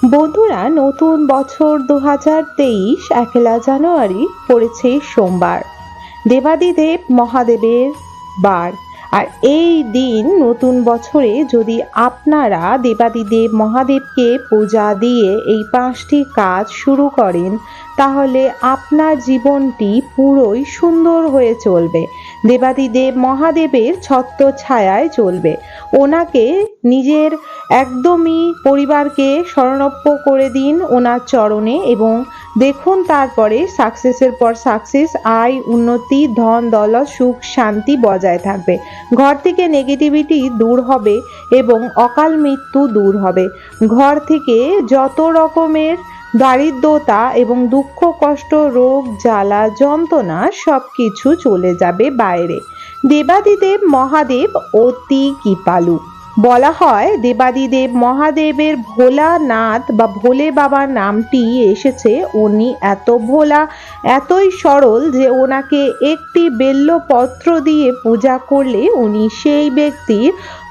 বন্ধুরা, নতুন বছর 2023 1 জানুয়ারি পড়েছে সোমবার, দেবাদিদেব মহাদেবের বার। আর এই দিন নতুন বছরে যদি আপনারা দেবাদিদেব মহাদেবকে পূজা দিয়ে এই 5টি কাজ শুরু করেন, তাহলে আপনার জীবনটি পুরোই সুন্দর হয়ে চলবে। দেবাদিদেব মহাদেবের ছত্রছায়ায় চলবে। ওনাকে নিজের একদমই পরিবারকে শরণাপন্ন করে দিন ওনার চরণে, এবং দেখুন তারপরে সাকসেসের পর সাকসেস, আয়, উন্নতি, ধন দৌলত, সুখ শান্তি বজায় থাকবে। ঘর থেকে নেগেটিভিটি দূর হবে এবং অকাল মৃত্যু দূর হবে। ঘর থেকে যত রকমের দারিদ্রতা এবং দুঃখ কষ্ট, রোগ জ্বালা যন্ত্রণা সবকিছু চলে যাবে বাইরে। দেবাদিদেব মহাদেব অতি কৃপালু। বলা হয় দেবাদিদেব মহাদেবের ভোলানাথ বা ভোলে বাবার নামটি এসেছে। উনি এত ভোলা, এতই সরল যে ওনাকে একটি বেল্লপত্র দিয়ে পূজা করলে উনি সেই ব্যক্তির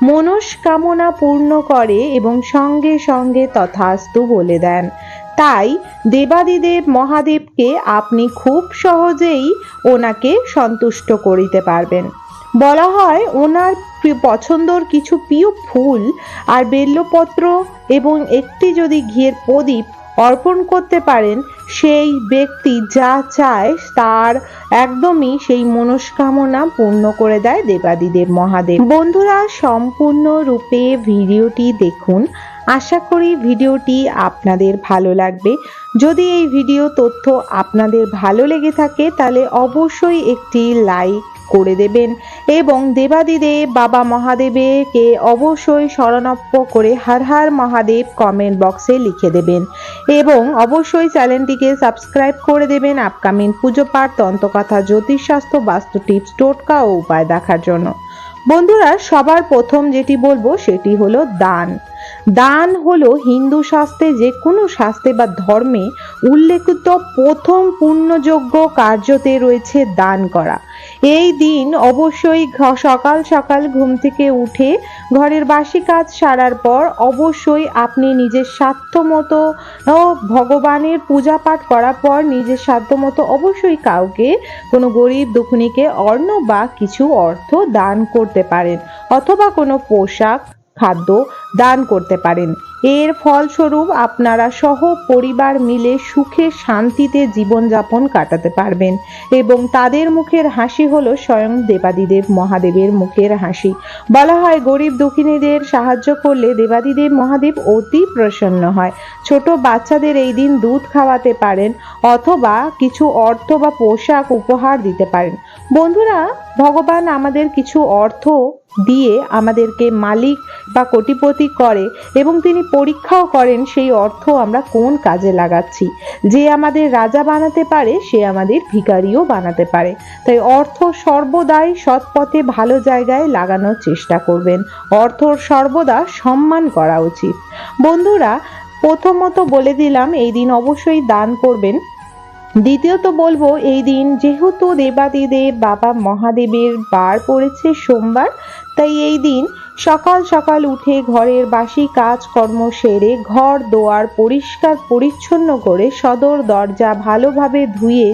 মনস্কামনা পূর্ণ করে এবং সঙ্গে সঙ্গে তথাস্তু বলে দেন। তাই দেবাদিদেব মহাদেবকে আপনি খুব সহজেই ওনাকে সন্তুষ্ট করিতে পারবেন। বলা হয় ওনার পছন্দর কিছু প্রিয় ফুল আর বেল্লপত্র এবং একটি যদি ঘিয়ের প্রদীপ অর্পণ করতে পারেন, সেই ব্যক্তি যা চায় তার একদমই সেই মনস্কামনা পূর্ণ করে দেয় দেবাদিদেব মহাদেব। বন্ধুরা, সম্পূর্ণ রূপে ভিডিওটি দেখুন। আশা করি ভিডিওটি আপনাদের ভালো লাগবে। যদি এই ভিডিও তথ্য আপনাদের ভালো লেগে থাকে তাহলে অবশ্যই একটি লাইক করে দেবেন এবং দেবাদিদেব বাবা মহাদেবকে অবশ্যই শরণাপন্ন করে হর হর মহাদেব কমেন্ট বক্সে লিখে দেবেন এবং অবশ্যই চ্যানেলটিকে সাবস্ক্রাইব করে দেবেন আপকামিং পুজো পাঠ, তন্ত্রকথা, জ্যোতিষশাস্ত্র, বাস্তু টিপস, টোটকা ও উপায় দেখার জন্য। বন্ধুরা, সবার প্রথম যেটি বলবো সেটি হলো দান। দান হলো হিন্দু শাস্ত্রে, যে কোনো শাস্ত্রে বা ধর্মে উল্লেখিত প্রথম পুণ্যযোগ্য কার্যতে রয়েছে দান করা। এই দিন অবশ্যই সকাল সকাল ঘুম থেকে উঠে ঘরের বাসি কাজ সারার পর অবশ্যই আপনি নিজের সাধ্যমতো ভগবানের পূজা পাঠ করার পর নিজের সাধ্যমতো অবশ্যই কাউকে, কোনো গরিব দুঃখীকে অন্ন বা কিছু অর্থ দান করতে পারেন, অথবা কোনো পোশাক, খাদ্য দান করতে পারেন। এর ফলস্বরূপ আপনারা সহ পরিবার মিলে সুখে শান্তিতে জীবনযাপন কাটাতে পারবেন এবং তাদের মুখের হাসি হলো স্বয়ং দেবাদিদেব মহাদেবের মুখের হাসি। বলা হয় গরিব দুঃখীদের সাহায্য করলে দেবাদিদেব মহাদেব অতি প্রসন্ন হয়। ছোট বাচ্চাদের এই দিন দুধ খাওয়াতে পারেন অথবা কিছু অর্থ বা পোশাক উপহার দিতে পারেন। বন্ধুরা, ভগবান আমাদের কিছু অর্থ দিয়ে আমাদেরকে মালিক বা কোটিপতি করে এবং তিনি পরীক্ষাও করেন সেই অর্থ আমরা কোন কাজে লাগাচ্ছি। যে আমাদের রাজা বানাতে পারে সে আমাদের ভিখারিও বানাতে পারে। তাই অর্থ সর্বদাই সৎ পথে ভালো জায়গায় লাগানোর চেষ্টা করবেন। অর্থ সর্বদা সম্মান করা উচিত। বন্ধুরা, প্রথমত বলে দিলাম এই দিন অবশ্যই দান করবেন। দ্বিতীয়ত বলবো এই দিন যেহেতু দেবাদিদেব বাবা মহাদেবের বার পড়েছে সোমবার, তাই এই দিন সকাল সকাল উঠে ঘরের বাসি কাজকর্ম সেরে ঘর দোয়ার পরিষ্কার পরিচ্ছন্ন করে সদর দরজা ভালোভাবে ধুয়ে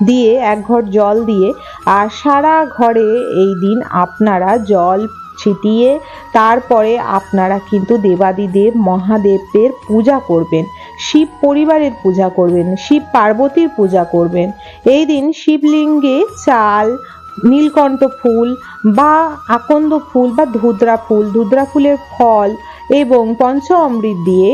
দিয়ে এক ঘট জল দিয়ে আর সারা ঘরে এই দিন আপনারা জল ছিটিয়ে তারপরে আপনারা কিন্তু দেবাদিদেব মহাদেবের পূজা করবেন, শিব পরিবারের পূজা করবেন, শিব পার্বতীর পূজা করবেন। এই দিন শিবলিঙ্গে চাল, নীলকণ্ঠ ফুল বা আকন্দ ফুল বা ধুদ্রা ফুলের ফল এবং পঞ্চ অমৃত দিয়ে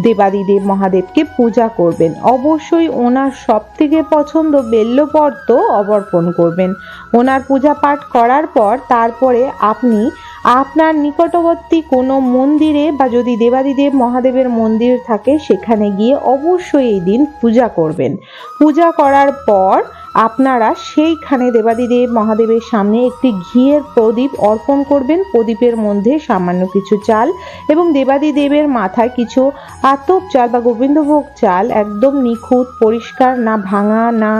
দেবাদিদেব মহাদেবকে পূজা করবেন। অবশ্যই ওনার সব থেকে পছন্দ বেল্লপত্র অর্পণ করবেন। ওনার পূজা পাঠ করার পর তারপরে আপনি আপনার নিকটবর্তী কোনো মন্দিরে বা যদি দেবাদিদেব মহাদেবের মন্দির থাকে সেখানে গিয়ে অবশ্যই এই দিন পূজা করবেন। পূজা করার পর আপনারা সেইখানে দেবাদিদেব মহাদেবের সামনে একটি ঘিয়ের প্রদীপ অর্পণ করবেন। প্রদীপের মধ্যে সামান্য কিছু চাল এবং দেবাদিদেবের মাথায় কিছু আতপ চাল বা গোবিন্দভোগ চাল, একদম নিখুঁত পরিষ্কার, না ভাঙা, না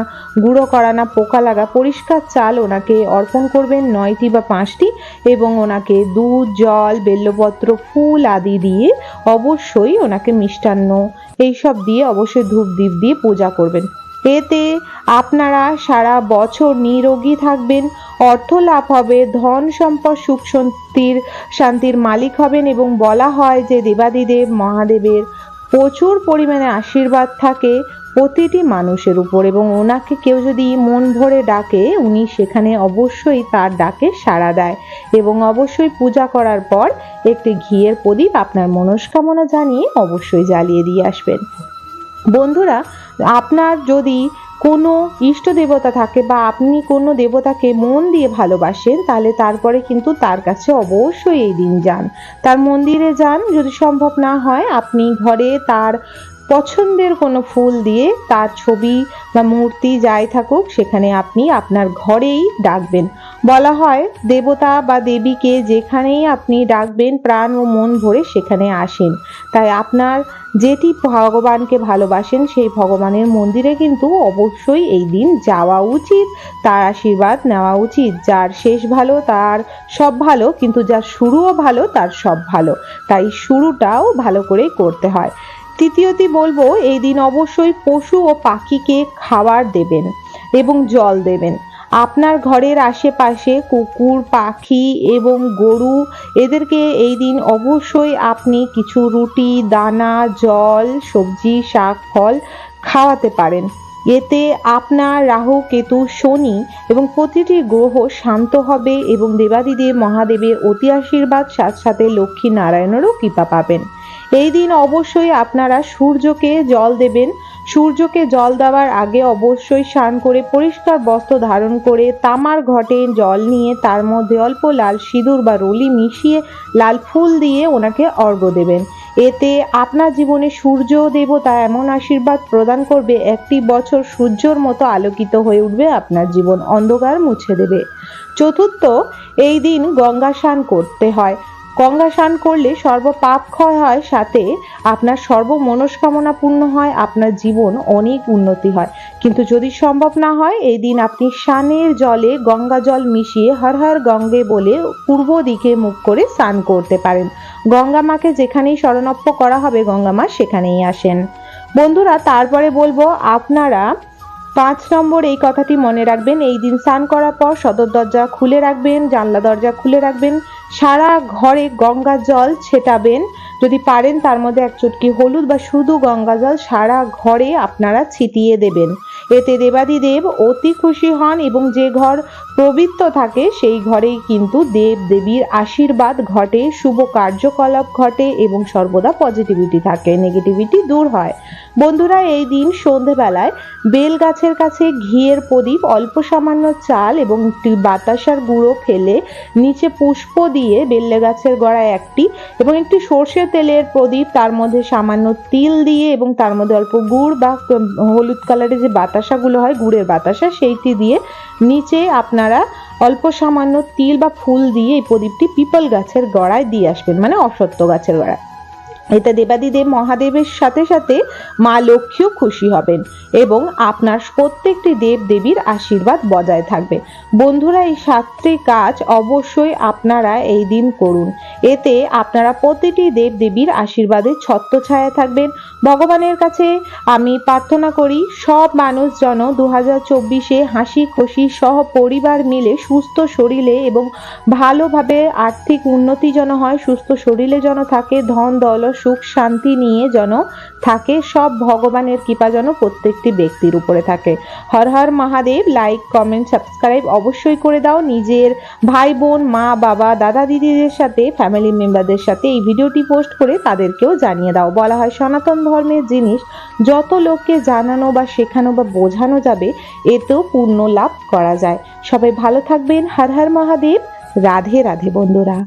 গুঁড়ো করা, না পোকা লাগা, পরিষ্কার চাল ওনাকে অর্পণ করবেন 9টি বা 5টি, এবং ওনাকে দুধ, জল, বেল্লপত্র, ফুল আদি দিয়ে অবশ্যই ওনাকে মিষ্টান্ন এইসব দিয়ে অবশ্যই ধূপ দ্বীপ দিয়ে পূজা করবেন। এতে আপনারা সারা বছর নিরোগী থাকবেন, অর্থ লাভ হবে, ধন সম্পদ সুখ শান্তির মালিক হবেন, এবং বলা হয় যে দেবাদিদেব মহাদেবের প্রচুর পরিমাণে আশীর্বাদ থাকে প্রতিটি মানুষের উপর, এবং ওনাকে কেউ যদি মন ভরে ডাকে উনি সেখানে অবশ্যই তার ডাকে সাড়া দেয়। এবং অবশ্যই পূজা করার পর একটি ঘিয়ের প্রদীপ আপনার মনস্কামনা জানিয়ে অবশ্যই জ্বালিয়ে দিয়ে আসবেন। বন্ধুরা, আপনার যদি কোনো ইষ্ট দেবতা থাকে বা আপনি কোনো দেবতাকে মন দিয়ে ভালোবাসেন, তাহলে তারপরে কিন্তু তার কাছে অবশ্যই এই দিন যান, তার মন্দিরে যান। যদি সম্ভব না হয় আপনি ঘরে তার পছন্দের কোনো ফুল দিয়ে তার ছবি বা মূর্তি যাই থাকুক সেখানে আপনি আপনার ঘরেই ডাকবেন। বলা হয় দেবতা বা দেবীকে যেখানেই আপনি ডাকবেন প্রাণ ও মন ভরে সেখানে আসেন। তাই আপনার যেটি ভগবানকে ভালোবাসেন সেই ভগবানের মন্দিরে কিন্তু অবশ্যই এই দিন যাওয়া উচিত, তার আশীর্বাদ নেওয়া উচিত। যার শেষ ভালো তার সব ভালো, কিন্তু যার শুরুও ভালো তার সব ভালো, তাই শুরুটাও ভালো করেই করতে হয়। তৃতীয়টি বলবো, এই দিন অবশ্যই পশু ও পাখিকে খাবার দেবেন এবং জল দেবেন। আপনার ঘরের আশেপাশে কুকুর, পাখি এবং গরু, এদেরকে এই দিন অবশ্যই আপনি কিছু রুটি, দানা, জল, সবজি, শাক, ফল খাওয়াতে পারেন। এতে আপনার রাহু, কেতু, শনি এবং প্রতিটি গ্রহ শান্ত হবে এবং দেবাদিদেব মহাদেবের অতি আশীর্বাদ সাথে সাথে লক্ষ্মী নারায়ণেরও কৃপা পাবেন। এই দিন অবশ্যই আপনারা সূর্যকে জল দেবেন। সূর্যকে জল দেওয়ার আগে অবশ্যই স্নান করে পরিষ্কার বস্ত্র ধারণ করে তামার ঘটে জল নিয়ে তার মধ্যে অল্প লাল সিঁদুর বা রলি মিশিয়ে লাল ফুল দিয়ে ওনাকে অর্ঘ্য দেবেন। এতে আপনার জীবনে সূর্য দেবতা এমন আশীর্বাদ প্রদান করবে, একটি বছর সূর্যর মতো আলোকিত হয়ে উঠবে, আপনার জীবন অন্ধকার মুছে দেবে। চতুর্থ, এই দিন গঙ্গা স্নান করতে হয়। গঙ্গা স্নান করলে সর্ব পাপ ক্ষয় হয়, সাথে আপনার সর্ব মনস্কামনা পূর্ণ হয়, আপনার জীবন অনেক উন্নতি হয়। কিন্তু যদি সম্ভব না হয় এই দিন আপনি স্নানের জলে গঙ্গা জল মিশিয়ে হর হর গঙ্গে বলে পূর্ব দিকে মুখ করে স্নান করতে পারেন। গঙ্গা মাকে যেখানেই শরণাপন্ন করা হবে গঙ্গা মা সেখানেই আসেন। বন্ধুরা, তারপরে বলবো আপনারা 5 নম্বর এই কথাটি মনে রাখবেন, এই দিন স্নান করার পর সদর দরজা খুলে রাখবেন, জানলা দরজা খুলে রাখবেন, সারা ঘরে গঙ্গা জল ছেটাবেন। যদি পারেন তার মধ্যে 1 চুটকি হলুদ বা শুধু গঙ্গা জল সারা ঘরে আপনারা ছিটিয়ে দেবেন। এতে দেবাদিদেব অতি খুশি হন এবং যে ঘর পবিত্র থাকে সেই ঘরেই কিন্তু দেব দেবীর আশীর্বাদ ঘটে, শুভ কার্যকলাপ ঘটে এবং সর্বদা পজিটিভিটি থাকে, নেগেটিভিটি দূর হয়। বন্ধুরা, এই দিন সন্ধেবেলায় বেল গাছের কাছে ঘিয়ের প্রদীপ, অল্প সামান্য চাল এবং একটি বাতাসার গুঁড়ো ফেলে নিচে পুষ্প দিয়ে বেল গাছের গোড়ায় একটি এবং একটি সর্ষের তেলের প্রদীপ, তার মধ্যে সামান্য তিল দিয়ে এবং তার মধ্যে অল্প গুড় বা হলুদ কালারের যে বাতাসাগুলো হয় গুড়ের বাতাসা সেইটি দিয়ে নিচে আপনারা অল্প সামান্য তিল বা ফুল দিয়ে এই প্রদীপটি পিপল গাছের গোড়ায় দিয়ে আসবেন, মানে অশ্বত্থ গাছের গোড়ায়। এতে দেবাদিদেব মহাদেবের সাথে সাথে মা লক্ষ্মীও খুশি হবেন এবং আপনার প্রত্যেকটি দেব দেবীর আশীর্বাদ বজায় থাকবে। বন্ধুরা, এই 7টি কাজ অবশ্যই আপনারা এই দিন করুন, এতে আপনারা প্রতিটি দেব দেবীর আশীর্বাদে ছত্রছায়া থাকবেন। ভগবানের কাছে আমি প্রার্থনা করি সব মানুষ যেন 2024-এ হাসি খুশি সহ পরিবার মিলে সুস্থ শরীরে এবং ভালোভাবে আর্থিক উন্নতি যেন হয়, সুস্থ শরীরে যেন থাকে, ধন দৌলত সুখ শান্তি নিয়ে যেন থাকে, সব ভগবানের কৃপা যেন প্রত্যেকটি ব্যক্তির উপরে থাকে। Har Har Mahadev. Like, comment, subscribe অবশ্যই করে দাও। নিজের ভাই বোন, মা বাবা, দাদা দিদিদের সাথে, ফ্যামিলি মেম্বারদের সাথে এই ভিডিওটি পোস্ট করে তাদেরকেও জানিয়ে দাও। বলা হয় সনাতন ধর্মের জিনিস যত লোককে জানানো বা শেখানো বা বোঝানো যাবে এতেও পূর্ণ লাভ করা যায়। সবাই ভালো থাকবেন। হর হর মহাদেব। রাধে রাধে বন্ধুরা।